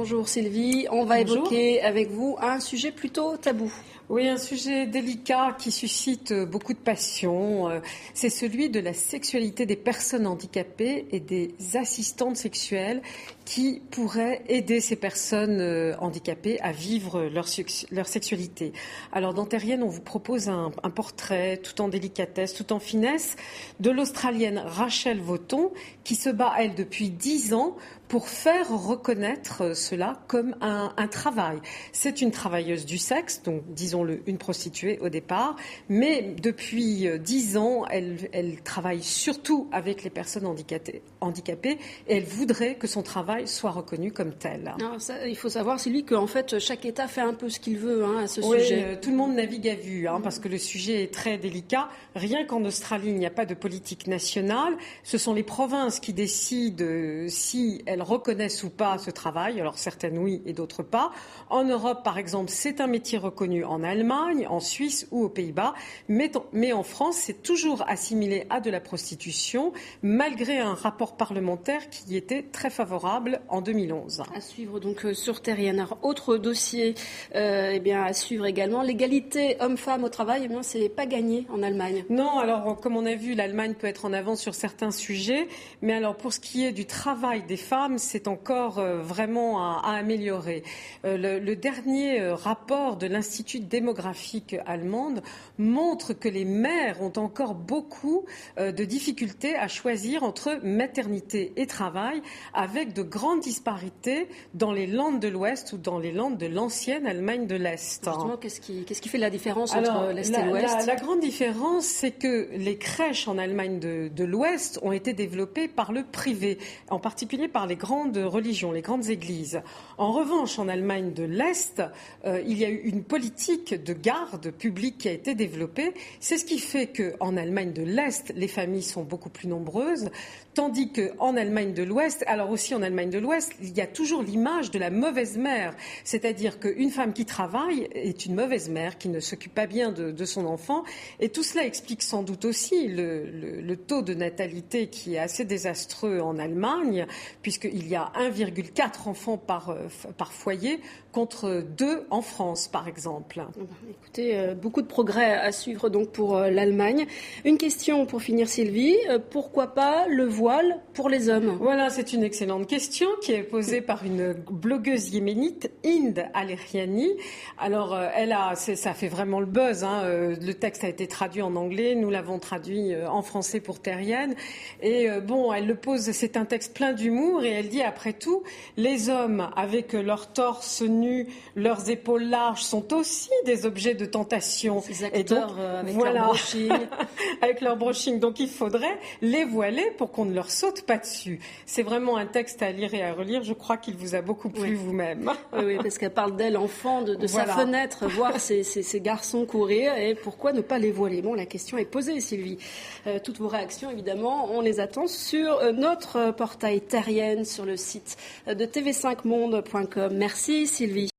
Bonjour Sylvie, on va évoquer avec vous un sujet plutôt tabou. Oui, un sujet délicat qui suscite beaucoup de passion, c'est celui de la sexualité des personnes handicapées et des assistantes sexuelles qui pourraient aider ces personnes handicapées à vivre leur sexualité. Alors dans Terrienne, on vous propose un portrait tout en délicatesse, tout en finesse, de l'Australienne Rachel Vaughton qui se bat, elle, depuis 10 ans pour faire reconnaître cela comme un travail. C'est une travailleuse du sexe, donc disons-le, une prostituée au départ, mais depuis 10 ans, elle travaille surtout avec les personnes handicapées et elle voudrait que son travail soit reconnu comme tel. Non, ça, il faut savoir, Sylvie, qu'en fait, chaque État fait un peu ce qu'il veut à ce sujet. Tout le monde navigue à vue, parce que le sujet est très délicat. Rien qu'en Australie, il n'y a pas de politique nationale. Ce sont les provinces qui décident si elles reconnaissent ou pas ce travail. Alors certaines oui et d'autres pas. En Europe, par exemple, c'est un métier reconnu en Allemagne, en Suisse ou aux Pays-Bas. Mais en France, c'est toujours assimilé à de la prostitution, malgré un rapport parlementaire qui y était très favorable en 2011. À suivre donc sur Terrienne. Autre dossier à suivre également. L'égalité homme-femme au travail, c'est pas gagné en Allemagne. Non, alors comme on a vu, l'Allemagne peut être en avance sur certains sujets. Mais alors pour ce qui est du travail des femmes, c'est encore vraiment à améliorer. Le dernier rapport de l'Institut démographique allemande montre que les mères ont encore beaucoup de difficultés à choisir entre maternité et travail, avec de grandes disparités dans les Landes de l'Ouest ou dans les Landes de l'ancienne Allemagne de l'Est. Justement, qu'est-ce qui fait la différence entre l'Est et l'Ouest ? La grande différence, c'est que les crèches en Allemagne de l'Ouest ont été développées par le privé, en particulier par les grandes religions, les grandes églises. En revanche, en Allemagne de l'Est, il y a eu une politique de garde publique qui a été développée. C'est ce qui fait qu'en Allemagne de l'Est, les familles sont beaucoup plus nombreuses, tandis qu'en Allemagne de l'Ouest, alors aussi en Allemagne de l'Ouest, il y a toujours l'image de la mauvaise mère. C'est-à-dire qu'une femme qui travaille est une mauvaise mère, qui ne s'occupe pas bien de son enfant. Et tout cela explique sans doute aussi le taux de natalité qui est assez désastreux en Allemagne, puisqu'il y a 1,4 enfants par foyer contre 2 en France, par exemple. Écoutez, beaucoup de progrès à suivre donc pour l'Allemagne. Une question pour finir, Sylvie. Pourquoi pas le voile pour les hommes ? Voilà, c'est une excellente question qui est posée par une blogueuse yéménite, Hind Al-Eriani. Alors, ça fait vraiment le buzz. Le texte a été traduit en anglais, nous l'avons traduit en français pour Terrienne. Et elle le pose, c'est un texte plein d'humour et elle dit, après tout, les hommes avec leur torse nu, leurs épaules larges sont aussi des objets de tentation. Ces acteurs avec leur brushing. Avec leur brushing. Donc il faudrait les voiler pour qu'on ne leur saute pas dessus. C'est vraiment un texte à lire et à relire. Je crois qu'il vous a beaucoup plu vous-même. Oui, parce qu'elle parle d'elle, enfant, de sa fenêtre, voir ces garçons courir et pourquoi ne pas les voiler. Bon, la question est posée, Sylvie. Toutes vos réactions, évidemment, on les attend sur notre portail Terrienne, sur le site de tv5monde.com. Merci, Sylvie.